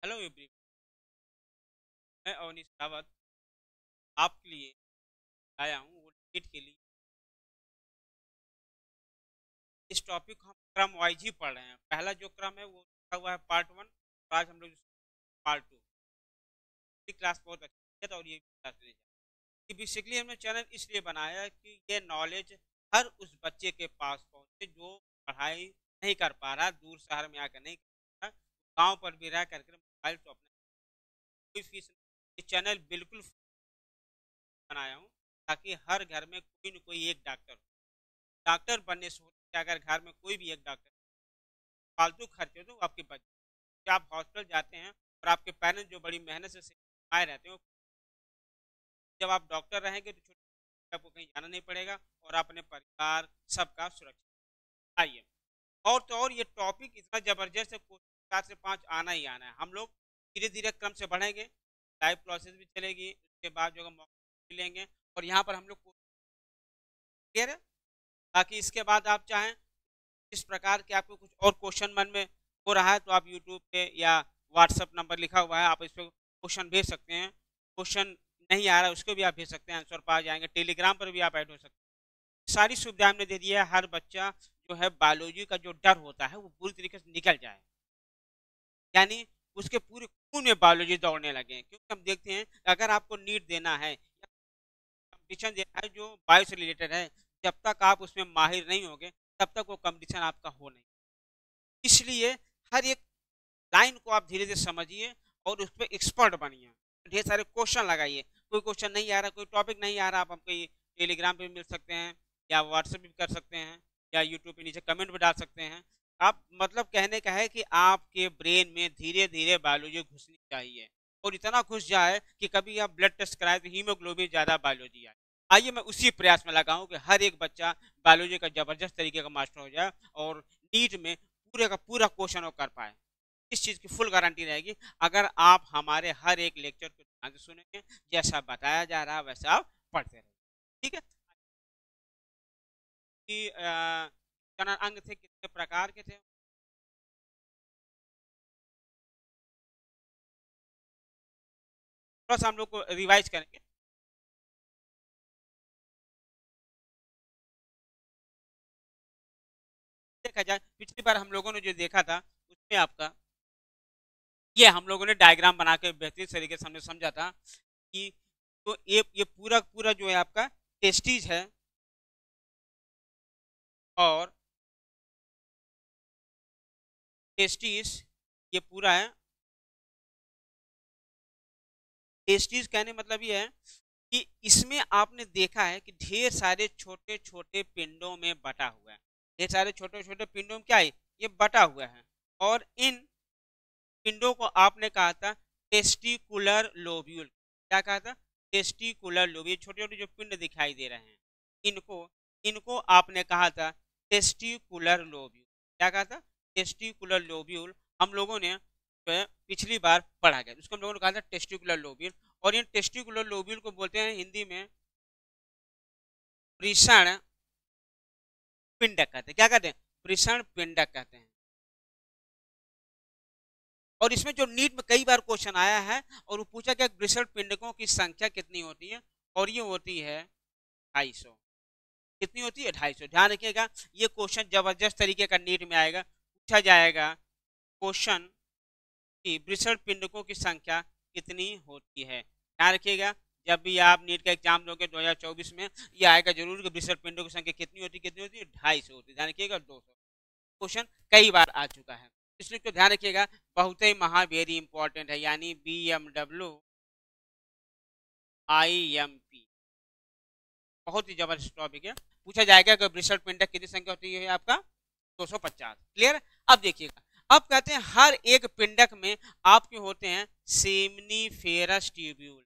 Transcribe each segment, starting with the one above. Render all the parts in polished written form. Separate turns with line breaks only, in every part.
Hello everyone. मैं अवनीश रावत आपके लिए आया हूँ वो नीट के लिए। इस टॉपिक को हम क्रम वाइज ही पढ़ रहे हैं। पहला जो क्रम है वो लिखा हुआ है पार्ट 1 और आज हम लोग पार्ट 2 की क्लास बहुत अच्छी है और ये क्लास ले जाए। बेसिकली हमने चैनल इसलिए बनाया है कि ये नॉलेज हर उस बच्चे के पास पहुँचे जो पढ़ाई नहीं कर पा रहा, दूर शहर में आकर नहीं कर पा रहा, गाँव पर भी रह करके मोबाइल तो अपने कोई फीस नहीं। ये चैनल बिल्कुल बनाया हूँ ताकि हर घर में कोई न कोई एक डॉक्टर हो। डॉक्टर बनने से होता है अगर घर में कोई भी एक डॉक्टर फालतू खर्चे तो आपके बच्चे जब आप हॉस्पिटल जाते हैं और आपके पेरेंट्स जो बड़ी मेहनत से आए रहते हैं, जब आप डॉक्टर रहेंगे तो छोटे आपको कहीं जाना नहीं पड़ेगा और अपने परिवार सबका सुरक्षित। आइए और तो और ये टॉपिक इतना जबरदस्त है, 4 से 5 आना ही आना है। हम लोग धीरे धीरे क्रम से बढ़ेंगे, लाइव प्रोसेस भी चलेगी, उसके बाद जो हम मौका मिलेंगे और यहाँ पर हम लोग क्लियर है ताकि इसके बाद आप चाहें इस प्रकार के आपको कुछ और क्वेश्चन मन में हो रहा है तो आप यूट्यूब पे या व्हाट्सअप नंबर लिखा हुआ है, आप इस पर क्वेश्चन भेज सकते हैं। क्वेश्चन नहीं आ रहा है उसको भी आप भेज सकते हैं, आंसर पा जाएंगे। टेलीग्राम पर भी आप ऐड हो सकते हैं। सारी सुविधा हमने दे दी है। हर बच्चा जो है बायोलॉजी का जो डर होता है वो पूरी तरीके से निकल जाए, यानी उसके पूरे खून में बायोलॉजी दौड़ने लगे। क्योंकि हम देखते हैं अगर आपको नीट देना है, कंपटीशन देना है जो बायो से रिलेटेड है, जब तक आप उसमें माहिर नहीं होगे तब तक वो कंपटीशन आपका हो नहीं। इसलिए हर एक लाइन को आप धीरे धीरे समझिए और उस पर एक्सपर्ट बनिए। ढेर सारे क्वेश्चन लगाइए। कोई क्वेश्चन नहीं आ रहा, कोई टॉपिक नहीं आ रहा, आप हमको टेलीग्राम पे मिल सकते हैं या व्हाट्सएप भी कर सकते हैं या यूट्यूब पे नीचे कमेंट भी डाल सकते हैं। आप मतलब कहने का है कि आपके ब्रेन में धीरे धीरे बायोलॉजी घुसनी चाहिए और इतना घुस जाए कि कभी आप ब्लड टेस्ट कराए तो हीमोग्लोबिन ज़्यादा बायोलॉजी आए। आइए मैं उसी प्रयास में लगा हूँ कि हर एक बच्चा बायोलॉजी का जबरदस्त तरीके का मास्टर हो जाए और नीट में पूरे का पूरा क्वेश्चन वो कर पाए। इस चीज़ की फुल गारंटी रहेगी अगर आप हमारे हर एक लेक्चर को ध्यान से सुनेंगे, जैसा बताया जा रहा है वैसा आप पढ़ते रहेंगे। ठीक है कि जनन अंग थे कितने प्रकार के थे? थोड़ा सा हम लोग को रिवाइज करेंगे। देखा जाए पिछली बार हम लोगों ने जो देखा था उसमें आपका ये हम लोगों ने डायग्राम बना के बेहतरीन तरीके से हमने समझा था कि तो ये पूरा पूरा जो है आपका टेस्टीज है और टेस्टीज ये पूरा है। टेस्टीज कहने मतलब ये है कि इसमें आपने देखा है कि ढेर सारे छोटे छोटे पिंडों में बटा हुआ है। ढेर सारे छोटे छोटे पिंडों में क्या है, ये बटा हुआ है। और इन पिंडों को आपने कहा था टेस्टिकुलर लोब्यूल। क्या कहा था? Testicular lobule. छोटे छोटे जो पिंड दिखाई दे रहे हैं इनको इनको आपने कहा था टेस्टिकुलर लोब्यूल। क्या कहा था? Testicular lobule. हम लोगों ने जो है पिछली बार पढ़ा गया, उसको हम लोगों ने कहा था टेस्टिकुलर लोब्यूल। और इन टेस्टिकुलर लोब्यूल को बोलते हैं हिंदी में वृषण पिंडक कहते हैं। क्या कहते हैं? वृषण पिंडक कहते हैं। और इसमें जो नीट में कई बार क्वेश्चन आया है और वो पूछा गया वृषण पिंडकों की संख्या कितनी होती है, और ये होती है 250। कितनी होती है? 250। ध्यान रखिएगा ये क्वेश्चन जबरदस्त तरीके का नीट में आएगा, पूछा जाएगा क्वेश्चन कि वृषण पिंडकों की संख्या कितनी होती है। ध्यान रखिएगा जब भी आप नीट का एग्जाम दोगे 2024 में ये आएगा जरूर कि वृषण पिंडों की संख्या कितनी होती है? कितनी होती है? 250 होती है। ध्यान रखिएगा 200 क्वेश्चन कई बार आ चुका है, इसलिए तो ध्यान रखिएगा बहुत ही वेरी इंपॉर्टेंट है। यानी BMWIMP बहुत ही जबरदस्त टॉपिक है। पूछा जाएगा कि वृषण पिंडक कितनी संख्या होती है? आपका 250। क्लियर? अब देखिएगा, अब कहते हैं हर एक पिंडक में आपके होते हैं सेमनीफेरस ट्यूब्यूल।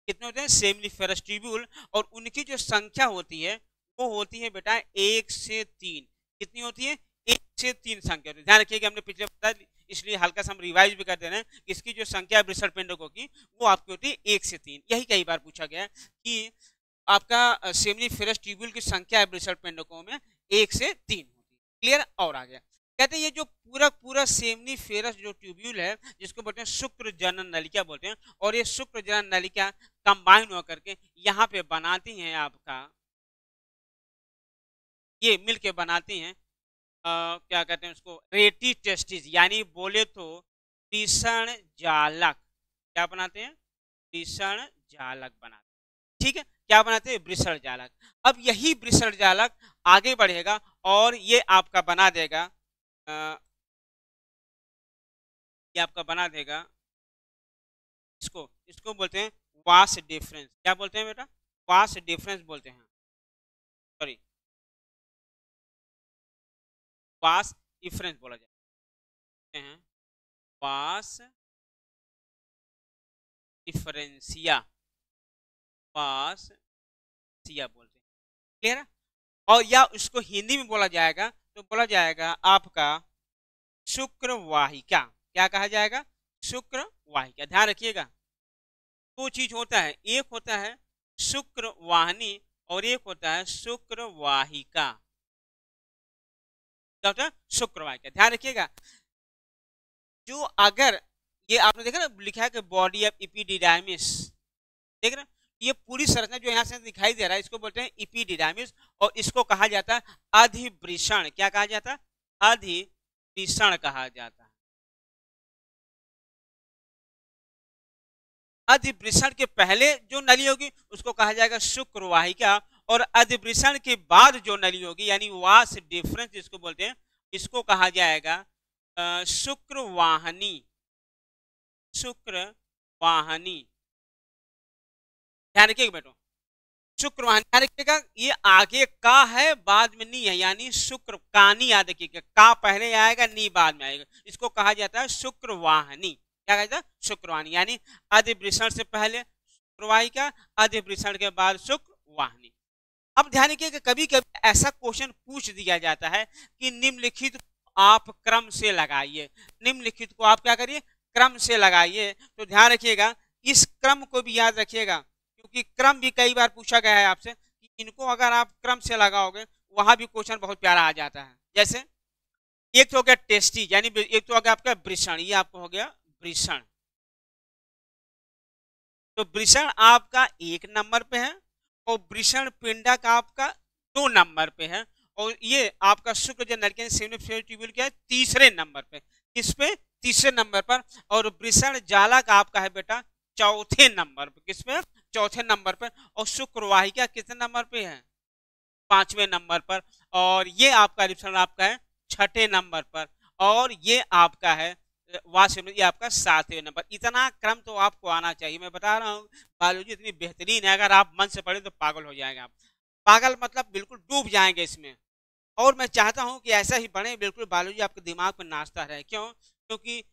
कितने होते हैं? Seminiferous tubule. और उनकी जो संख्या होती है वो होती है बेटा 1 से 3। कितनी होती है? 1 से 3 संख्या होती है। ध्यान रखिएगा हमने पिछले बता, इसलिए हल्का सा हम रिवाइज भी कर दे रहे हैं। इसकी जो संख्या है वृषण पिंडकों की वो आपकी होती है 1 से 3। यही कई बार पूछा गया है कि आपका सेमनीफेरस ट्यूब्यूल की संख्या है वृषण पिंडकों में 1 से 3 होती है। क्लियर? और आ गया कहते हैं ये जो पूरा पूरा सेमनीफेरस जो ट्यूब्यूल है, जिसको बोलते हैं शुक्र जनन नलिका बोलते हैं, और ये शुक्र जनन नलिका कंबाइन होकर के यहाँ पे बनाती हैं आपका, ये मिलके बनाती हैं क्या कहते हैं उसको, रेटी टेस्टिस, यानी बोले तो वृषण जालक। क्या बनाते हैं? वृषण जालक बनाते हैं। ठीक है, क्या बनाते हैं? वृषण जालक। अब यही वृषण जालक आगे बढ़ेगा और ये आपका बना देगा ये आपका बना देगा इसको इसको बोलते हैं वास डिफरेंस। क्या बोलते हैं बेटा? वास डिफरेंस बोलते हैं, सॉरी वास डिफरेंस बोला जाता है, वास डिफरेंसिया, वास सिया बोलते हैं। क्लियर है? और या उसको हिंदी में बोला जाएगा तो बोला जाएगा आपका शुक्र वाहिका। क्या कहा जाएगा? शुक्र वाहिका। ध्यान रखिएगा, दो चीज होता है, एक होता है शुक्र वाहिनी और एक होता है शुक्र वाहिका। क्या होता है? शुक्र वाहिका। ध्यान रखिएगा, जो अगर ये आपने देखा ना लिखा है कि बॉडी ऑफ इपिडिडाइमिस, देख रहे हैं? ये पूरी संरचना जो यहाँ से दिखाई दे रहा है इसको बोलते हैं इपिडिडाइमिस, और इसको कहा जाता है अधिवृषण। क्या कहा जाता है? अधिवृषण कहा जाता है। अधिवृषण के पहले जो नली होगी उसको कहा जाएगा शुक्र वाहिका, और अधिवृषण के बाद जो नली होगी यानी वास डिफरेंस जिसको बोलते हैं, इसको कहा जाएगा शुक्र वाहनी, शुक्र वाहनी। ध्यान रखिएगा बेटो, शुक्र वाहनी ध्यान रखिएगा, ये आगे का है बाद में नी है, यानी शुक्र कानी याद रखिएगा, का पहले आएगा नी बाद में आएगा, इसको कहा जाता है शुक्र वाहनी। क्या कहा जाता है? शुक्र वाहनी, यानी अधिवृषण से पहले शुक्र वाहिका, अधिवृषण के बाद शुक्र वाहनी। अब ध्यान रखिए कि कभी कभी ऐसा क्वेश्चन पूछ दिया जाता है कि निम्नलिखित आप क्रम से लगाइए, निम्नलिखित को आप क्या करिए? क्रम से लगाइए। तो ध्यान रखिएगा, इस क्रम को भी याद रखिएगा, क्योंकि क्रम भी कई बार पूछा गया है आपसे कि इनको अगर आप क्रम से लगाओगे वहां भी क्वेश्चन बहुत प्यारा आ जाता है। जैसे एक तो हो गया टेस्टी, यानी एक तो हो गया आपका वृषण, ये आपको हो गया वृषण। तो वृषण आपका 1 नंबर पे है और वृषण पिंडक आपका 2 नंबर पे है, और ये आपका शुक्र जो नलिका सेमिनिफेरस ट्यूब्यूल क्या है? 3रे नंबर पे। किस पे? 3रे नंबर पर। और वृषण जालक आपका है बेटा 4थे नंबर पे। किस पे? 4थे नंबर पर। और शुक्र वाहिका कितने नंबर पे है? 5वें नंबर पर। और ये आपका वृषण आपका है 6ठे नंबर पर, और ये आपका है ये आपका 7वें नंबर। इतना क्रम तो आपको आना चाहिए। मैं बता रहा हूँ बायोलॉजी इतनी बेहतरीन है, अगर आप मन से पढ़े तो पागल हो जाएंगे आप। पागल मतलब बिल्कुल डूब जाएंगे इसमें। और मैं चाहता हूं कि ऐसा ही पढ़े, बिल्कुल बायोलॉजी आपके दिमाग में नाचता रहे। क्यों? क्योंकि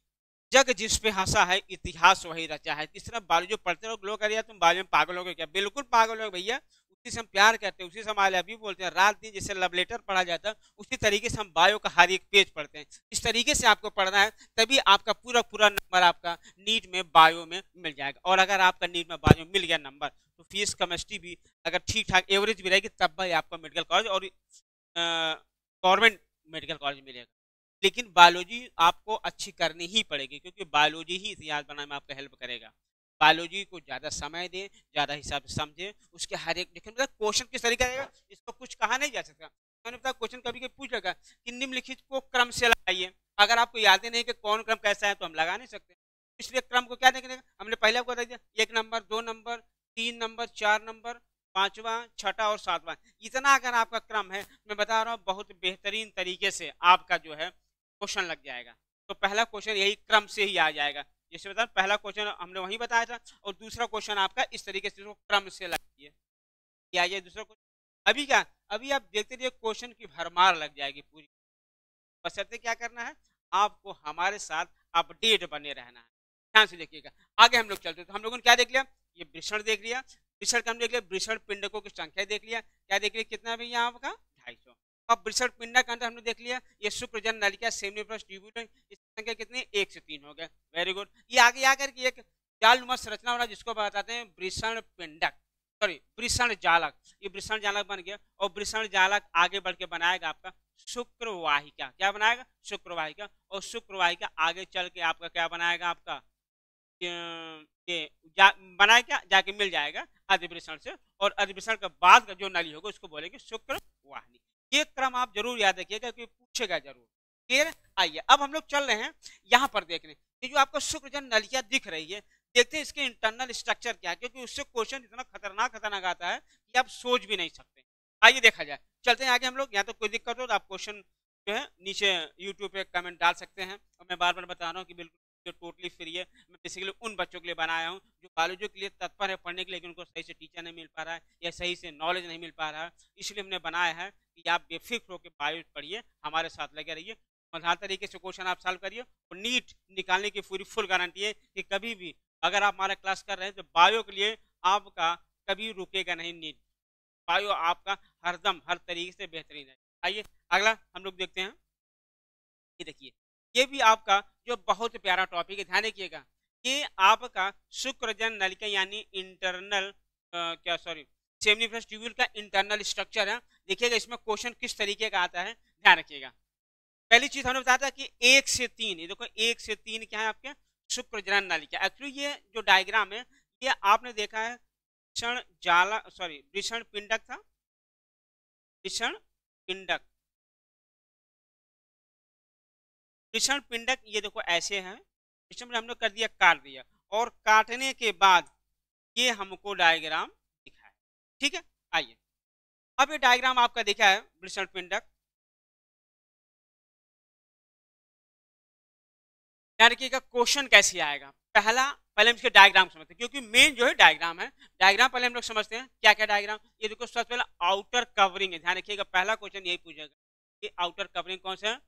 जग जिस पे हंसा है इतिहास वही रचा है। इस तरह बायोलॉजी पढ़ते रहो, लोग करिए तुम बायोलॉजी में पागल हो गए क्या? बिल्कुल पागल हो भैया, उसी से हम प्यार करते हैं, उसी से हम आई लव यू बोलते हैं। रात दिन जैसे लव लेटर पढ़ा जाता है उसी तरीके से हम बायो का हर एक पेज पढ़ते हैं। इस तरीके से आपको पढ़ना है, तभी आपका पूरा पूरा नंबर आपका नीट में बायो में मिल जाएगा। और अगर आपका नीट में बायो में मिल गया नंबर तो फिजिक्स केमिस्ट्री भी अगर ठीक ठाक एवरेज भी रहेगी तब भाई आपका मेडिकल कॉलेज और गवर्नमेंट मेडिकल कॉलेज मिलेगा। लेकिन बायोलॉजी आपको अच्छी करनी ही पड़ेगी, क्योंकि बायोलॉजी ही इतिहास बनाने में आपका हेल्प करेगा। बायोलॉजी को ज़्यादा समय दें, ज़्यादा हिसाब से समझें, उसके हर एक देखें। मतलब क्वेश्चन किस तरीके रहेगा इसको कुछ कहा नहीं जा सकता। मैंने बताया क्वेश्चन कभी कभी पूछ लगा कि निम्नलिखित को क्रम से लगाइए। अगर आपको याद ही नहीं कि कौन क्रम कैसा है तो हम लगा नहीं सकते। इसलिए क्रम को क्या देखने का, हमने पहले आपको बता दिया 1 नंबर, 2 नंबर, 3 नंबर, 4 नंबर, 5वां, 6ठा और 7वां। इतना अगर आपका क्रम है, मैं बता रहा हूँ बहुत बेहतरीन तरीके से आपका जो है क्वेश्चन लग जाएगा। तो पहला क्वेश्चन यही क्रम से ही आ जाएगा। जैसे बता पहला क्वेश्चन हमने वही बताया था, और दूसरा क्वेश्चन आपका इस तरीके से क्रम से लगाइए। क्या आ जाए दूसरा क्वेश्चन? अभी क्या, अभी आप देखते रहिए क्वेश्चन की भरमार लग जाएगी पूरी। बशर्ते क्या करना है, आपको हमारे साथ अपडेट बने रहना है। ध्यान से देखिएगा। आगे हम लोग चलते, तो हम लोगों ने क्या देख लिया? ये वृषण देख लिया, वृषण का हम देख लिया, वृषण पिंडकों की संख्या देख लिया। क्या देख लिया? कितना भैया आपका? 250। अब वृषण पिंडक के अंदर हमने देख लिया ये शुक्रजन नलिका सेमिनिफेरस ट्यूब्यूल, इसकी संख्या कितनी? 1 से 3 हो गया। Very good. ये आगे आकर के एक जालनुमा संरचना वाला जिसको बताते हैं वृषण पिंडक, सॉरी वृषण जालक, ये वृषण जालक बन गया। और वृषण जालक आगे बढ़ के बनाएगा आपका शुक्रवाहिका। क्या बनाएगा? शुक्रवाहिका। और शुक्रवाहिका आगे चल के आपका क्या बनाएगा? आपका ये बनाए क्या जाके मिल जाएगा अधिवृषण से, और अधिवृषण के बाद का जो नली होगा उसको बोलेंगे शुक्रवाहिनी। ये क्रम आप जरूर याद रखिएगा क्योंकि पूछेगा जरूर। क्लियर? आइए अब हम लोग चल रहे हैं यहाँ पर देखने, ये जो आपको शुक्रजन नलियां दिख रही है, देखते हैं इसके इंटरनल स्ट्रक्चर क्या है, क्योंकि उससे क्वेश्चन इतना खतरनाक आता है कि आप सोच भी नहीं सकते। आइए देखा जाए, चलते हैं आगे हम लोग। यहाँ तो कोई दिक्कत हो तो आप क्वेश्चन जो है नीचे यूट्यूब पे कमेंट डाल सकते हैं। और मैं बार बार बता रहा हूँ कि बिल्कुल जो टोटली फ्री है, मैं बेसिकली उन बच्चों के लिए बनाया हूँ जो बायोलॉजी के लिए तत्पर है पढ़ने के लिए, लेकिन उनको सही से टीचर नहीं मिल पा रहा है या सही से नॉलेज नहीं मिल पा रहा है। इसलिए हमने बनाया है कि आप बेफिक्र होकर बायो पढ़िए, हमारे साथ लगे रहिए, मजेदार तरीके से क्वेश्चन आप सॉल्व करिए, और नीट निकालने की पूरी फुल गारंटी है कि कभी भी अगर आप हमारा क्लास कर रहे हैं तो बायो के लिए आपका कभी रुकेगा नहीं नीट। बायो आपका हरदम हर तरीके से बेहतरीन है। आइए अगला हम लोग देखते हैं। ये देखिए, ये भी आपका जो बहुत प्यारा टॉपिक है, ध्यान रखिएगा। ये आपका शुक्रजन नलिका यानी इंटरनल सेमिनिफरस ट्यूब्यूल का इंटरनल स्ट्रक्चर है। देखिएगा इसमें क्वेश्चन किस तरीके का आता है, ध्यान रखिएगा। पहली चीज हमने बताया था कि 1 से 3, ये देखो 1 से 3 क्या है आपके शुक्रजनन नलिका। एक्चुअली ये जो डायग्राम है ये आपने देखा है वृषण पिंडक था, वृषण पिंडक, वृषण पिंडक ये देखो ऐसे हैं। वृषण हमने कर दिया, काट दिया, और काटने के बाद ये हमको डायग्राम दिखा है। ठीक है, आइए अब ये डायग्राम आपका दिखा है वृषण पिंडक। ध्यान रखिएगा क्वेश्चन कैसे आएगा। पहले हम इसके डायग्राम समझते हैं, क्योंकि मेन जो है डायग्राम है। डायग्राम पहले हम लोग समझते हैं क्या क्या डायग्राम। ये देखो सबसे पहले आउटर कवरिंग है, ध्यान रखिएगा पहला क्वेश्चन यही पूछेगा कि आउटर कवरिंग कौन सा है।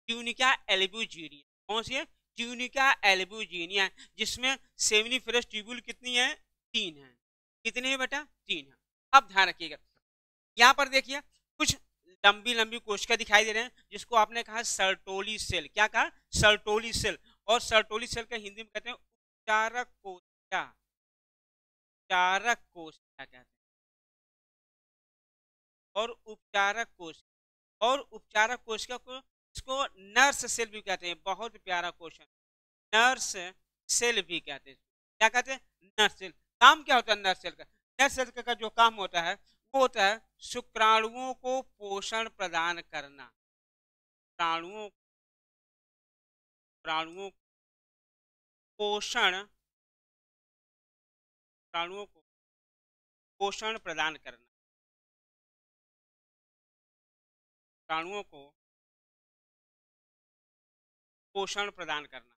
ट्यूनिका एल्ब्यूजिनिया, कौन सी है? ट्यूनिका एल्ब्यूजिनिया, जिसमें सेमिनिफरस ट्यूब्यूल कितनी है? 3 है। कितनी है बेटा? 3 है। अब ध्यान रखिएगा यहाँ पर देखिए कुछ लंबी लंबी कोशिका दिखाई दे रहे हैं, जिसको आपने कहा सर्टोली सेल। क्या कहा? Sertoli cell. और सर्टोली सेल का हिंदी में कहते हैं उपचारक कोशिका, उपचारक कोशिका कहते हैं, और उपचारक कोशिका, और उपचारक कोशिका को इसको नर्स सेल भी कहते हैं। बहुत प्यारा क्वेश्चन, नर्स सेल भी कहते हैं। क्या कहते हैं? Nurse cell. काम क्या होता है नर्स सेल का? नर्स सेल का जो काम होता है वो होता है शुक्राणुओं को पोषण प्रदान करना। प्राणुओं पोषण, प्राणुओं को पोषण प्रदान करना, प्राणुओं को पोषण प्रदान करना,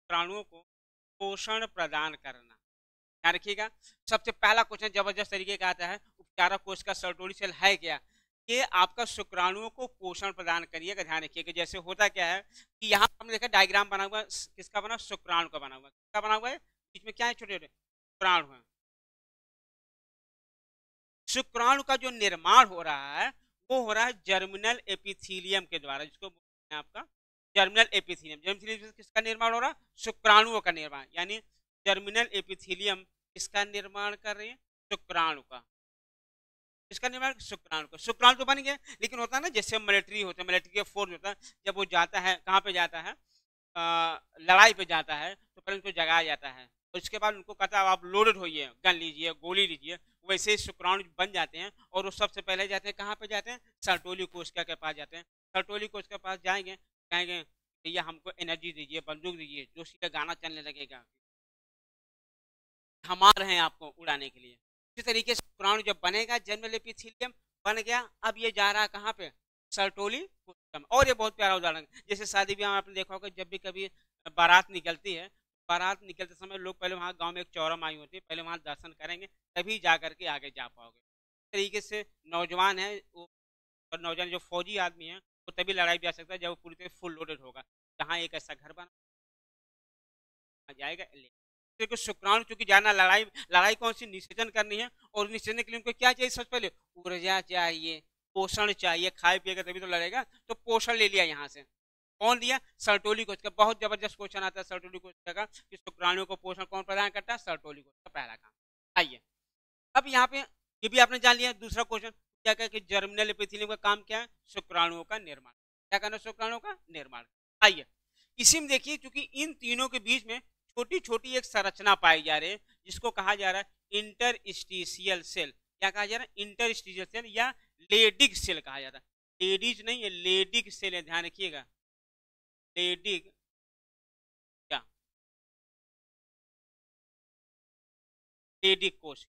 प्राणुओं को पोषण प्रदान करना। ध्यान रखिएगा सबसे पहला क्वेश्चन जबरदस्त तरीके का आता है, उपचारक कोश का सर्टोली सेल है क्या? ये आपका शुक्राणुओं को पोषण प्रदान करिएगा। ध्यान रखिएगा जैसे होता क्या है कि यहाँ हमने देखा डायग्राम बना हुआ, किसका बना? शुक्राणु का बना हुआ। किसका बना हुआ है? बीच में क्या है? छोटे छोटे शुक्राणु है। शुक्राणु का जो निर्माण हो रहा है वो हो रहा है जर्मिनल एपिथीलियम के द्वारा, जिसको बोलते हैं आपका जर्मिनल एपिथीलियम। जर्मिनल किसका निर्माण हो रहा है? शुक्राणुओं का निर्माण, यानी जर्मिनल एपिथीलियम इसका निर्माण कर रहे हैं शुक्राणु का। इसका निर्माण शुक्राणु का। शुक्राणु तो बन गया, लेकिन होता है ना जैसे मिलिट्री होता है, मिलिट्री का फोर्स होता है, जब वो जाता है कहाँ पे जाता है? लड़ाई पे जाता है, तो पहले उनको जगाया जाता है, और उसके बाद उनको कहता है आप लोडेड होइए, गन लीजिए, गोली लीजिए। वैसे ही शुक्राणु बन जाते हैं, और वो सबसे पहले जाते हैं कहाँ पे जाते हैं? सर्टोली कोशिका के पास जाते हैं। सर्टोली कोशिका के पास जाएंगे, कहेंगे भैया हमको एनर्जी दीजिए, बंदूक दीजिए, जो सीधा गाना चलने लगेगा, हम आ रहे हैं आपको उड़ाने के लिए। इसी तरीके से शुक्राणु जब बनेगा जर्मिनल एपिथेलियम बन गया, अब ये जा रहा है कहाँ पे? सर्टोली कोशिका में। और ये बहुत प्यारा उदाहरण, जैसे शादी ब्याह में आपने देखा होगा, जब भी कभी बारात निकलती है, बारात निकलते समय लोग पहले वहाँ गांव में एक चौरा माई होती है, पहले वहाँ दर्शन करेंगे, तभी जा करके आगे जा पाओगे। इस तरीके से नौजवान है वो, और नौजवान जो फौजी आदमी है वो तभी लड़ाई भी आ सकता है जब वो पूरी तरह फुल लोडेड होगा। जहाँ एक ऐसा घर बना जाएगा ले, शुक्राणु चूंकि जाना लड़ाई कौन सी? निषेचन करनी है, और निषेचन के लिए उनको क्या चाहिए? सबसे पहले ऊर्जा चाहिए, पोषण चाहिए, खाए पिएगा तभी तो लड़ेगा, तो पोषण ले लिया यहाँ से। कौन दिया? सर्टोली कोशिका। बहुत जबरदस्त क्वेश्चन आता है सर्टोली कोशिका का कि शुक्राणुओं को पोषण कौन प्रदान करता है? सर्टोली कोशिका, पहला काम। आइए अब यहाँ पे ये भी आपने जान लिया। दूसरा क्वेश्चन क्या कहे कि जर्मिनल एपिथेलियम का काम क्या है? शुक्राणुओं का निर्माण। क्या करना? शुक्राणुओं का निर्माण। आइए इसी में देखिए, क्योंकि इन तीनों के बीच में छोटी छोटी एक संरचना पाई जा रही है जिसको कहा जा रहा है इंटरस्टिशियल सेल। क्या कहा जा रहा है? इंटरस्टिशियल सेल या लेडिक सेल कहा जाता है। लेडीज नहीं है, लेडिक सेल है, ध्यान रखिएगा। लेडिक क्या? लेडिक कोश।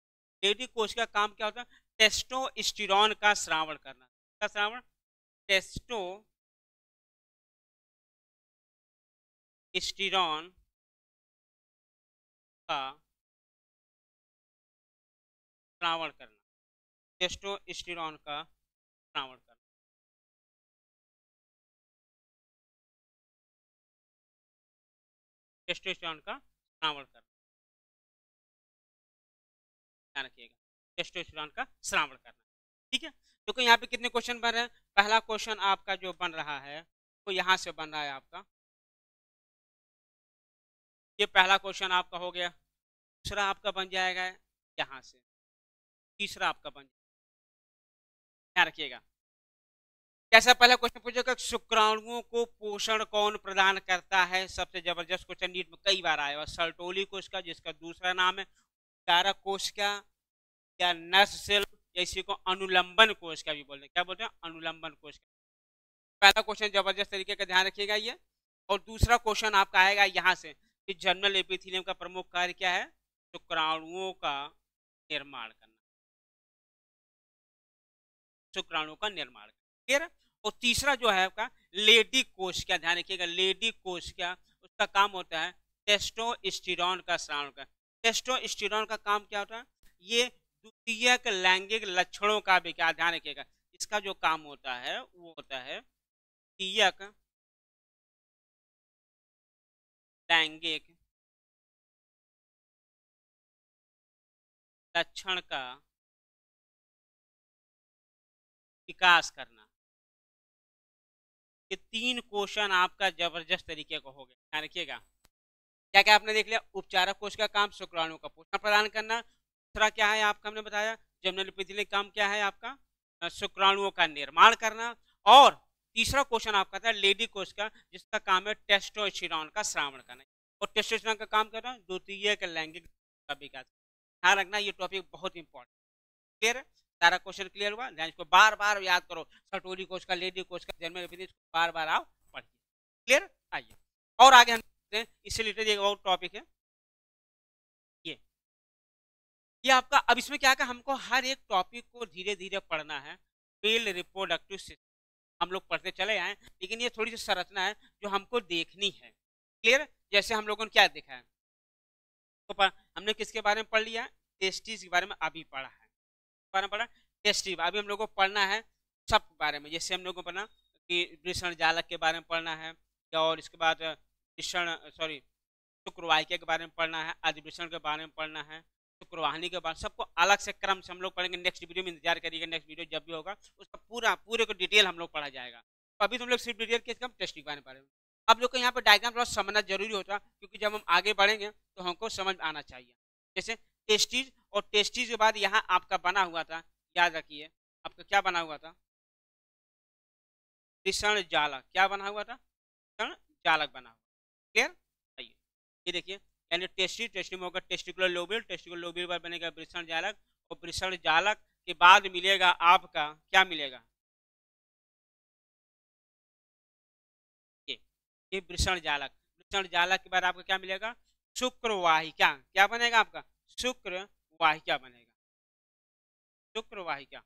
लेडिक कोश का काम क्या होता है? टेस्टोस्टेरोन का श्रावण करना। क्या श्रावण? टेस्टोस्टेरोन का श्रावण करना। टेस्टोस्टेरोन का श्रावण करना। टेस्टोस्टेरोन का श्रावण करना, ध्यान रखिएगा। टेस्टोस्टेरोन का श्रावण करना, ठीक है। तो यहाँ पे कितने क्वेश्चन बन रहे हैं? पहला क्वेश्चन आपका जो बन रहा है वो यहाँ से बन रहा है आपका, ये पहला क्वेश्चन आपका हो गया। दूसरा आपका बन जाएगा यहाँ से, तीसरा आपका बन, ध्यान रखिएगा। कैसा? पहला क्वेश्चन पूछेगा शुक्राणुओं को पोषण कौन प्रदान करता है? सबसे जबरदस्त क्वेश्चन नीट में कई बार आया। सर्टोली कोशिका, जिसका दूसरा नाम है चारक कोशिका या नर्स सेल, या इसी को अनुलंबन कोशिका भी बोलते हैं। क्या बोलते हैं? अनुलंबन कोशिका। पहला क्वेश्चन जबरदस्त तरीके का ध्यान रखिएगा ये। और दूसरा क्वेश्चन आपका आएगा यहाँ से कि जर्मिनल एपिथेलियम का प्रमुख कार्य क्या है? शुक्राणुओं का निर्माण करना, शुक्राणुओं का निर्माण करना, क्लियर है। और तीसरा जो है आपका लेडी कोशिका, ध्यान रखिएगा। लेडी कोशिका, उसका काम होता है टेस्टोस्टेरोन का श्रावण करना। टेस्टोस्टेरोन का काम क्या होता है? ये द्वितीयक लैंगिक लक्षणों का विकास, ध्यान रखिएगा। इसका जो काम होता है वो होता है द्वितीयक लैंगिक लक्षण का विकास करना। ये तीन क्वेश्चन आपका जबरदस्त तरीके का हो गया, ध्यान रखिएगा। क्या क्या आपने देख लिया? उपचारक कोश का काम शुक्राणुओं का पोषण प्रदान करना। दूसरा क्या है आपका? हमने बताया जर्मिनल एपिथेलियम काम क्या है आपका? शुक्राणुओं का निर्माण करना। और तीसरा क्वेश्चन आपका था लेडी कोश का, जिसका काम है टेस्टोस्टेरोन का श्रावण करना। और टेस्टोस्टेरोन का काम करना द्वितीयक लैंगिक का विकास। ध्यान रखना, ये टॉपिक बहुत इंपॉर्टेंट, क्लियर है। सारा क्वेश्चन क्लियर हुआ? ध्यान इसको बार बार याद करो। सर्टोली कोश का, लेडी कोश का, जर्मिनल एपिथेलियम, बार बार आओ पढ़िए, क्लियर। आइए और आगे हम इससे रिलेटेड एक और टॉपिक है ये आपका। अब इसमें क्या है, हमको हर एक टॉपिक को धीरे धीरे पढ़ना है। मेल रिप्रोडक्टिव सिस्टम हम लोग पढ़ते चले आए, लेकिन ये थोड़ी सी संरचना है जो हमको देखनी है, क्लियर। जैसे हम लोगों ने क्या देखा है, तो हमने किसके बारे में पढ़ लिया? टेस्टिस के बारे में अभी पढ़ा है। बारे में पढ़ा टेस्टिस। अभी हम लोग को पढ़ना है सब बारे में। जैसे हम लोग को पढ़ना कि वृषण जालक के बारे में पढ़ना है, और इसके बाद शुक्रवाहिका के बारे में पढ़ना है, अधिवृषण के बारे में पढ़ना है, शुक्रवाहिनी के बारे में, सबको अलग से क्रम से हम लोग पढ़ेंगे। नेक्स्ट वीडियो में इंतजार करिएगा, नेक्स्ट वीडियो जब भी होगा उसका पूरे को डिटेल हम लोग पढ़ा जाएगा। तो अभी तुम लोग सिर्फ डिटेल के टेस्टिंग के बारे में पढ़ेंगे। अब लोग को यहाँ पर डायग्राम थोड़ा समझना जरूरी होता है, क्योंकि जब हम आगे बढ़ेंगे तो हमको समझ आना चाहिए। जैसे टेस्टिज, और टेस्टिज के बाद यहाँ आपका बना हुआ था, याद रखिए आपका क्या बना हुआ था? वृषण जालक। क्या बना हुआ था? वृषण जालक बना हुआ, क्लियर। आइए ये देखिए, यानी टेस्टी में होगा टेस्टिकुलर लोब्यूल, टेस्टिकुलर लोब्यूल पर बनेगा वृषण जालक, और वृषण जालक के बाद मिलेगा आपका क्या मिलेगा? ये वृषण जालक। वृषण जालक के बाद आपका क्या मिलेगा? शुक्रवाहिका। क्या बनेगा आपका? शुक्रवाहिका बनेगा, शुक्रवाहिका।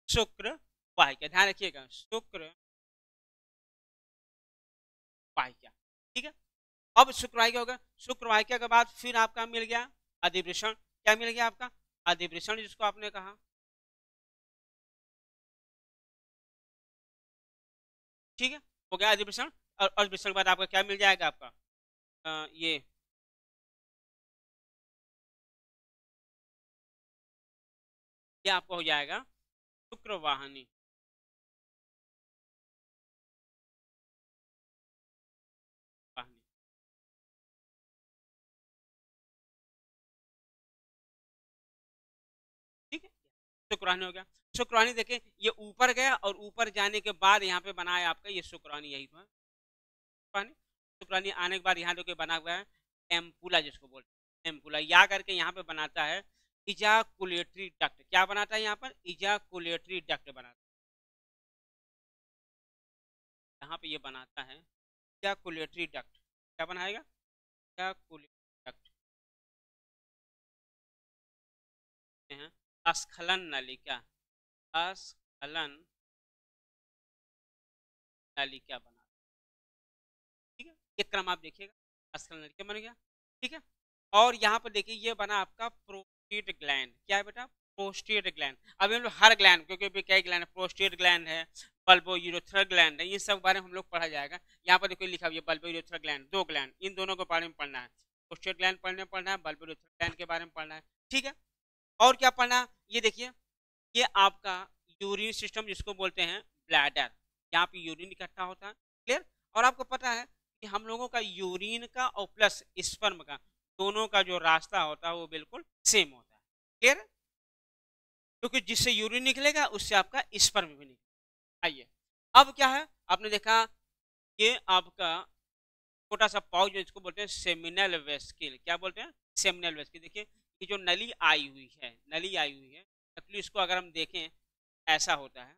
शुक्रवाहिका, ध्यान रखिएगा, शुक्रवाहिका, ठीक है। अब शुक्रवाहिका होगा, शुक्रवाहिका के बाद फिर आपका मिल गया अधिवृषण। क्या मिल गया आपका? अधिवृषण, जिसको आपने कहा, ठीक है, हो गया अधिवृषण। और अधिवृषण के बाद आपका क्या मिल जाएगा? आपका ये आपको हो जाएगा शुक्रवाहिनी, वाहिनी। ठीक है, शुक्रवाहिनी हो गया। शुक्रवाहिनी देखिए ये ऊपर गया और ऊपर जाने के बाद यहाँ पे बना है आपका ये शुक्रवाहिनी, यही तो है शुक्रवाहिनी। शुक्रवाहिनी आने के बाद यहाँ देखिए बना हुआ है एम्पुला, जिसको बोलते हैं एम्पुला। या करके यहाँ पे बनाता है इजाकुलेटरी डक्ट। क्या बनाता है यहाँ पर? इजाकुलेटरी डक्ट बनाता है। यहाँ पे ये बनाता है इजाकुलेटरी डक्ट। क्या बनाएगा? इजाकुलेटरी डक्ट हैं स्खलन नलिका, स्खलन नलिका बना। ठीक है, ये क्रम आप देखिएगा, स्खलन नलिका बन गया। ठीक है, और यहाँ पर देखिए ये बना आपका प्रोस्टेट ग्लैंड। क्या है बेटा? Prostate gland. अभी हम लोग हर ग्लैंड, क्योंकि अभी कई ग्लैंड है, प्रोस्टेट ग्लैंड है, बल्बो यूरेथ्रल ग्लैंड है, इन सब बारे में हम लोग पढ़ा जाएगा। यहाँ पर देखिए लिखा हुआ है बल्बो यूरेथ्रल ग्लैंड, दो ग्लैंड, इन दोनों के बारे में पढ़ना है। प्रोस्टेट ग्लैंड पढ़ना है, बल्बो यूरेथ्रल ग्लैंड के बारे में पढ़ना है। ठीक है, और क्या पढ़ना? ये देखिए ये आपका यूरिन सिस्टम, जिसको बोलते हैं ब्लैडर। यहाँ पे यूरिन इकट्ठा होता है। क्लियर? और आपको पता है कि हम लोगों का यूरिन का और प्लस स्पर्म का दोनों का जो रास्ता होता है वो बिल्कुल सेम होता है। क्लियर? क्योंकि जिससे यूरिन निकलेगा उससे आपका स्पर्म भी निकलेगा। आइए, अब क्या है, आपने देखा ये आपका छोटा सा पाउच, जिसको बोलते हैं सेमिनल वेस्किल। क्या बोलते हैं? सेमिनल वेस्किल। देखिए ये जो नली आई हुई है, नली आई हुई है, एक्चुअली इसको अगर हम देखें ऐसा होता है।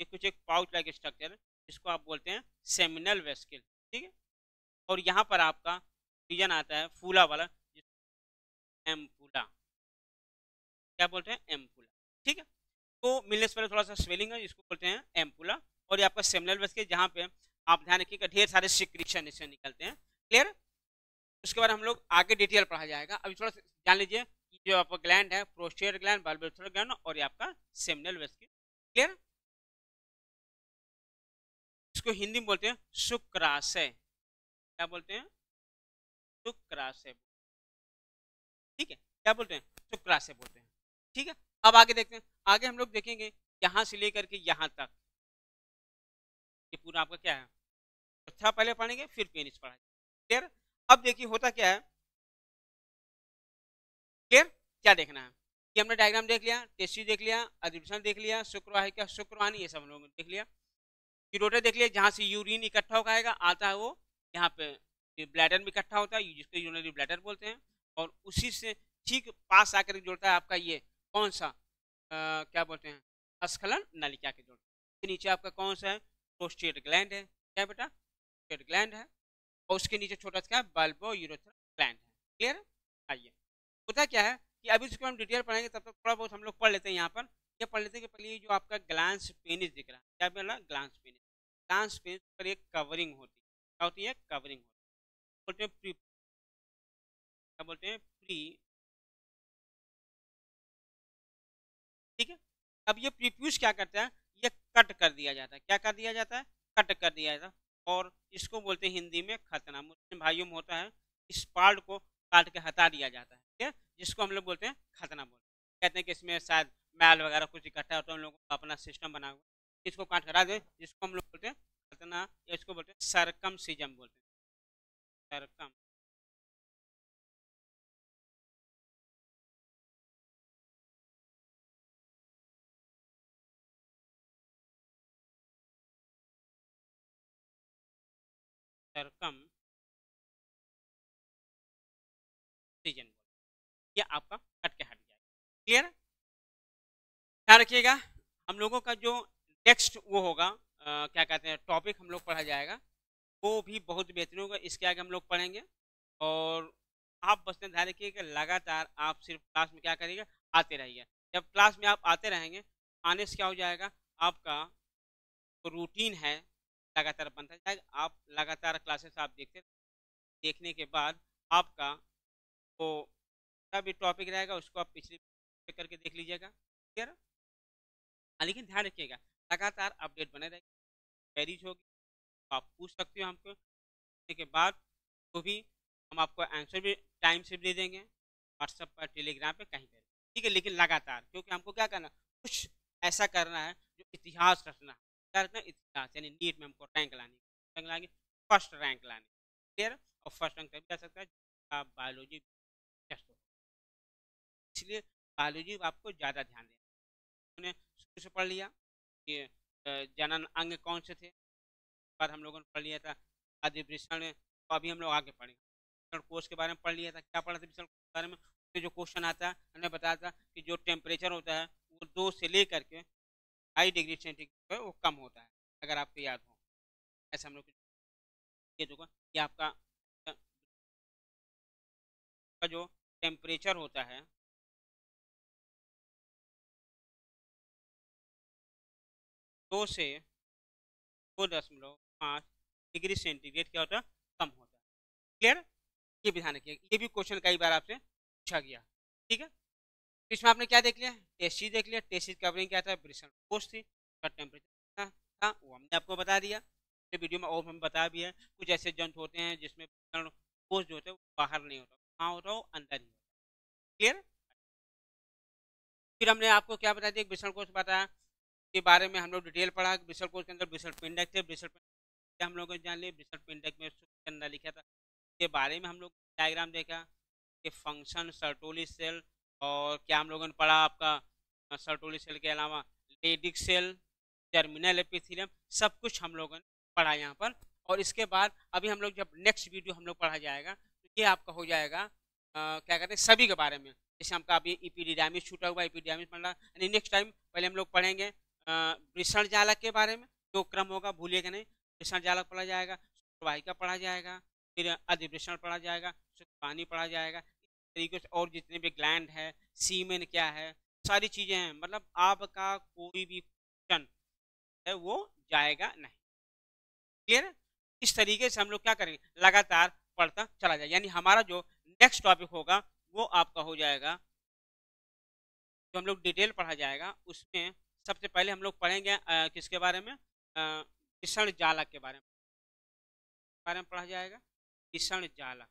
ये कुछ एक पाउच लाइक स्ट्रक्चर है, जिसको आप बोलते हैं सेमिनल वेस्किल। ठीक है, और यहाँ पर आपका रीजन आता है फूला वाला, एम्पुला। क्या बोलते हैं? एम्पुला। ठीक है, तो मिलने से पहले थोड़ा सा स्वेलिंग है, जिसको बोलते हैं एम्पुला। और ये आपका सेमिनल वेस्किल, जहाँ पे आप ध्यान रखिएगा ढेर सारे सिक्रीशन इससे निकलते हैं। क्लियर? उसके बाद हम लोग आगे डिटेल पढ़ा जाएगा। अभी थोड़ा सा जान लीजिए कि जो आपका ग्लैंड है, प्रोस्टेट ग्लैंड, बल्बोरेटरी ग्लैंड और ये आपका सेमिनल वेस्किल। क्लियर? इसको हिंदी में बोलते हैं शुक्राशय। क्या बोलते हैं? शुक्राशय। ठीक है, क्या बोलते हैं? शुक्राशय बोलते हैं। ठीक है, अब आगे देखते हैं। आगे हम लोग देखेंगे यहाँ से लेकर के यहाँ तक, ये पूरा आपका क्या है, अच्छा पहले पढ़ेंगे फिर पेनिस पढ़ाएंगे। क्लियर? अब देखिए होता क्या है। क्लियर? क्या देखना है कि हमने डायग्राम देख लिया, टेस्टी देख लिया, अधिवेशन देख लिया, शुक्रवाहिका, शुक्रवाहिनी, ये सब हम लोगों ने देख लिया। यूरोटर देख लिया, जहाँ से यूरिन इकट्ठा होकर आएगा, आता है वो यहाँ पे ब्लैडर में इकट्ठा होता है, जिसको यूरिनरी ब्लैडर बोलते हैं। और उसी से ठीक पास आकर जुड़ता है आपका ये कौन सा क्या बोलते हैं, स्खलन नलिका के जोड़ता है। नीचे आपका कौन सा है? प्रोस्टेट ग्लैंड है। क्या बेटा? प्रोस्टेट ग्लैंड है। और उसके नीचे छोटा सा क्या है? बल्बो यूरेथ्रल ग्लैंड है। क्लियर? आइए, होता क्या है कि अभी इसको हम डिटेल पढ़ेंगे, तब तक थोड़ा बहुत हम लोग पढ़ लेते हैं। यहाँ पर ये पढ़ लेते हैं कि पहले जो आपका ग्लांस पेनिस दिख रहा है, क्या बोला? Glans penis. ग्लांस पेनिस पर एक कवरिंग होती है। क्या होती है? कवरिंग होती है। बोलते हैं प्री, क्या बोलते हैं? प्री। ठीक है, अब ये प्रीप्यूस क्या करता है? ये कट कर दिया जाता है। क्या कर दिया जाता है? कट कर दिया जाता है। और इसको बोलते हैं हिंदी में खतना। मुस्लिम भाइयों में होता है, इस पार्ट को काट के हटा दिया जाता है। ठीक है, जिसको हम लोग बोलते हैं खतना बोलते हैं। कहते हैं कि इसमें शायद मैल वगैरह कुछ इकट्ठा होता है, उन लोगों का अपना सिस्टम बना हुआ, इसको काट करा दे, जिसको हम लोग बोलते हैं खतना, या इसको बोलते हैं सरकमसिजन बोलते हैं। सरकम, सरकम सीजन ये आपका कट के हट जाएगा। क्लियर? ध्यान रखिएगा, हम लोगों का जो नेक्स्ट वो होगा क्या कहते हैं टॉपिक हम लोग पढ़ा जाएगा, वो भी बहुत बेहतरीन होगा। इसके आगे हम लोग पढ़ेंगे। और आप बस ध्यान रखिए कि लगातार आप सिर्फ क्लास में क्या करिएगा, आते रहिए। जब क्लास में आप आते रहेंगे, आने से क्या हो जाएगा, आपका जो रूटीन है लगातार बनता जाएगा। आप लगातार क्लासेस आप देखते, देखने के बाद आपका वो भी टॉपिक रहेगा, उसको आप पिछले करके देख लीजिएगा। क्लियर? लेकिन ध्यान रखिएगा लगातार अपडेट बने रहेगा। क्वेरीज होगी तो आप पूछ सकते हो हमको, के बाद तो भी हम आपको आंसर भी टाइम से दे देंगे। व्हाट्सएप पर, टेलीग्राम पे, कहीं पर, ठीक है। लेकिन लगातार, क्योंकि हमको क्या करना, कुछ ऐसा करना है जो इतिहास रचना है। क्या रचना? इतिहास, यानी नीट में हमको रैंक लानी, रैंक लानी, फर्स्ट रैंक लानी, क्लियर। और फर्स्ट रैंक तभी आ सकता है आप बायोलॉजी टेस्ट हो, इसलिए बायोलॉजी आपको ज़्यादा ध्यान देना। हमने शुरू से पढ़ लिया कि जनन अंग कौन से थे, बाद हम लोगों ने पढ़ लिया था आदि वृषण में। तो अभी हम लोग आगे पढ़ेंगे, वृषण कोष के बारे में पढ़ लिया था। क्या पढ़ा था वृषण कोष के बारे में? उसमें जो क्वेश्चन आता है, हमने बताया था कि जो टेम्परेचर होता है वो 2 से लेकर के 2.5 डिग्री सेंटीग्रेड है, वो कम होता है, अगर आपको याद हो। ऐसा हम लोग ये होगा कि आपका का जो टेम्परेचर होता है 2 से 2.5 डिग्री सेंटीग्रेड क्या होता है? कम होता है, क्लियर। ये भी ध्यान रखिए, ये भी क्वेश्चन कई बार आपसे पूछा गया, ठीक है। तो इसमें आपने क्या देख लिया? टेस्टी देख लिया। टेस्टी कवरिंग क्या था? वृषण कोष थी, उसका टेम्परेचर था, वो हमने आपको बता दिया वीडियो में, और हम बता भी है कुछ ऐसे जंतु होते हैं जिसमें वृषण कोष जो होता है वो बाहर नहीं होता, कहाँ होता है? अंदर ही होता है, क्लियर। फिर हमने आपको क्या बता दिया? वृषण कोष बताया के बारे में हम लोग डिटेल पढ़ा। वृषण कोष के अंदर वृषण पिंडक थे, वृषण पिंडक हम लोग जान लिए, वृषण पिंडक में के अंदर लिखा था के बारे में हम लोग डायग्राम देखा कि फंक्शन सर्टोली सेल, और क्या हम लोगों ने पढ़ा आपका सर्टोली सेल के अलावा लेडिक सेल, टर्मिनल एपिथेलियम, सब कुछ हम लोगों ने पढ़ा यहाँ पर। और इसके बाद अभी हम लोग जब नेक्स्ट वीडियो हम लोग पढ़ा जाएगा तो ये आपका हो जाएगा क्या कहते हैं सभी के बारे में। जैसे हमका अभी इपीडिडामिस छूटा हुआ, इपीडिडामिस पढ़ना, यानी नेक्स्ट टाइम पहले हम लोग पढ़ेंगे वृषण जालक के बारे में, जो क्रम होगा भूलिएगा नहीं। वृषण जालक पढ़ा जाएगा, शुक्रवाहिका पढ़ा जाएगा, फिर अधिवृषण पढ़ा जाएगा, शुक्रपानी पढ़ा जाएगा, इस तरीके से। और जितने भी ग्लैंड है, सीमेन क्या है, सारी चीजें हैं। मतलब आपका कोई भी क्वेश्चन है वो जाएगा नहीं, क्लियर। इस तरीके से हम लोग क्या करेंगे, लगातार पढ़ता चला जाए। यानी हमारा जो नेक्स्ट टॉपिक होगा वो आपका हो जाएगा, जो हम लोग डिटेल पढ़ा जाएगा उसमें सबसे पहले हम लोग पढ़ेंगे किसके बारे में? विषण जालक के बारे में पढ़ा जाएगा। विषण जालक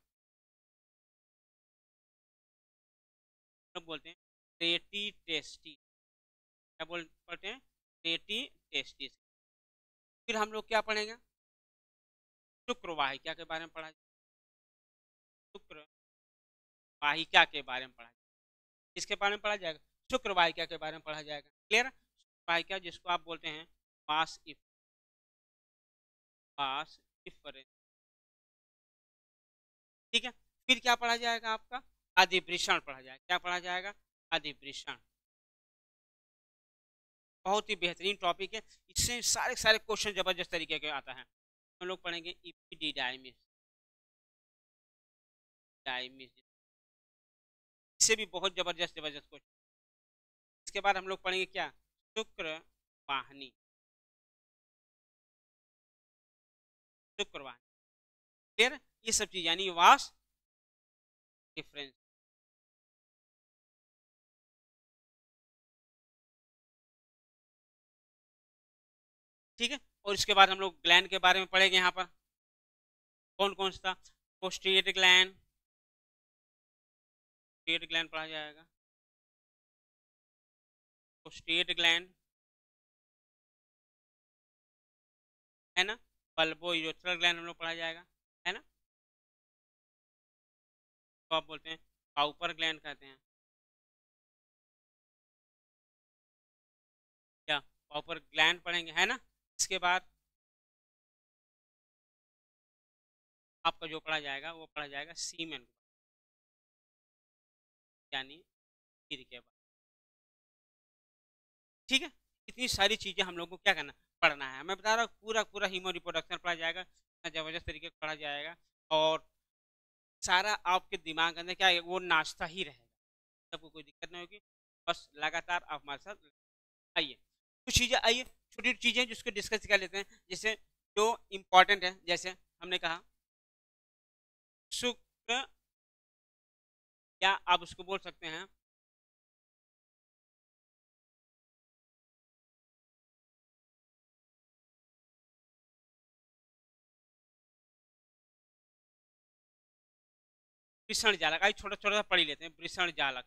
लोग बोलते हैं रेटी टेस्टी, क्या पढ़ते हैं? रेटी टेस्टी। फिर हम लोग क्या पढ़ेंगे? शुक्रवाहिका के बारे में पढ़ा जाएगा, शुक्रवाहिका के बारे में पढ़ा जाएगा। इसके बारे में पढ़ा जाएगा, शुक्रवाहिका के बारे में पढ़ा जाएगा, क्लियर। शुक्रवाहिका जिसको आप बोलते हैं पास इफरेंस, ठीक है। फिर क्या पढ़ा जाएगा? आपका अधिवृषण पढ़ा जाएगा। क्या पढ़ा जाएगा? अधिवृषण। बहुत ही बेहतरीन टॉपिक है, इससे सारे सारे क्वेश्चन जबरदस्त तरीके के आता है। हम लोग पढ़ेंगे इपीडिडाइमिस, डाइमिस, इससे भी बहुत जबरदस्त जबरदस्त क्वेश्चन। इसके बाद हम लोग पढ़ेंगे क्या? शुक्रवाहिनी, शुक्रवाहिनी, क्लियर। ये सब चीज यानी वास डिफरेंस, ठीक है। और इसके बाद हम लोग ग्लैंड के बारे में पढ़ेंगे। यहाँ पर कौन कौन सा? पोस्टेट ग्लैंड, पोस्टेट ग्लैंड पढ़ा जाएगा, पोस्टेट ग्लैंड है ना। बल्बो यूरेथ्रल ग्लैंड हम लोग पढ़ा जाएगा, है ना। तो आप बोलते हैं काउपर ग्लैंड कहते हैं, क्या काउपर ग्लैंड पढ़ेंगे, है ना। इसके बाद आपका जो पढ़ा जाएगा वो पढ़ा जाएगा सीमेन, यानी गिर के बाद, ठीक है। इतनी सारी चीजें हम लोग को क्या करना, पढ़ना है। मैं बता रहा हूँ पूरा पूरा ह्यूमन रिप्रोडक्शन पढ़ा जाएगा, जबरदस्त तरीके से पढ़ा जाएगा। और सारा आपके दिमाग के अंदर क्या है, वो नाश्ता ही रहेगा, सबको कोई दिक्कत नहीं होगी। बस लगातार आप हमारे साथ आइए। कुछ चीज़ें आइए, छोटी छोटी चीज़ें जिसको डिस्कस कर लेते हैं। जैसे जो इम्पोर्टेंट है, जैसे हमने कहा शुक्र, या आप उसको बोल सकते हैं वृषण जालक, आई छोटा छोटा सा पढ़ ही लेते हैं। वृषण जालक,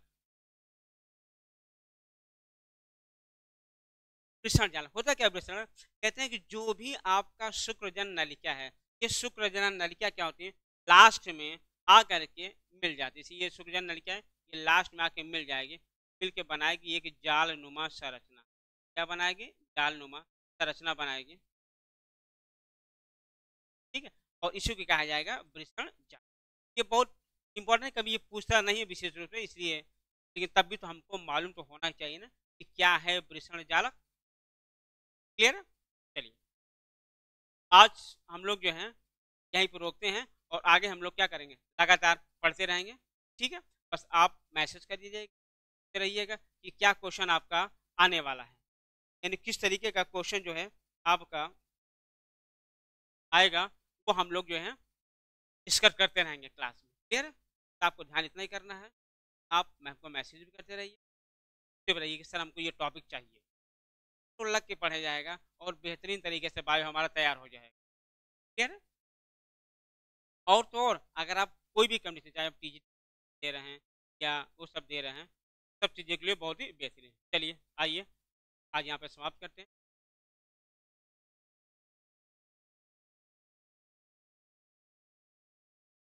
वृषण जालक होता क्या? वृषण कहते हैं कि जो भी आपका शुक्रजन नलिका है, ये शुक्रजनन नलिका क्या होती है, लास्ट में आकर के मिल जाती है। ये शुक्रजन नलिका है, ये लास्ट में आके मिल जाएगी, मिल के बनाएगी एक जाल नुमा संरचना। क्या बनाएगी? जाल नुमा संरचना बनाएगी, ठीक है। और इसी को कहा जाएगा वृषण जाल। ये बहुत इंपॉर्टेंट, कभी ये पूछता नहीं है विशेष रूप से इसलिए, लेकिन तब भी तो हमको मालूम तो होना चाहिए ना कि क्या है वृषण जालक। क्लियर है? चलिए आज हम लोग जो है यहीं पर रोकते हैं, और आगे हम लोग क्या करेंगे, लगातार पढ़ते रहेंगे, ठीक है। बस आप मैसेज कर दीजिएगा रहिएगा कि क्या क्वेश्चन आपका आने वाला है, यानी किस तरीके का क्वेश्चन जो है आपका आएगा, वो हम लोग जो है डिस्कस करते रहेंगे क्लास में। क्लियर है? तो आपको ध्यान इतना ही करना है, आप हमको मैसेज भी करते रहिए, तो रहिए कि सर हमको ये टॉपिक चाहिए, तो लग के पढ़ा जाएगा और बेहतरीन तरीके से बायो हमारा तैयार हो जाएगा। क्लियर है? और तो और अगर आप कोई भी कंडीशन, चाहे आप पीजी दे रहे हैं या वो सब दे रहे हैं, सब चीज़ों के लिए बहुत ही बेहतरीन। चलिए आइए आज यहाँ पे समाप्त करते हैं।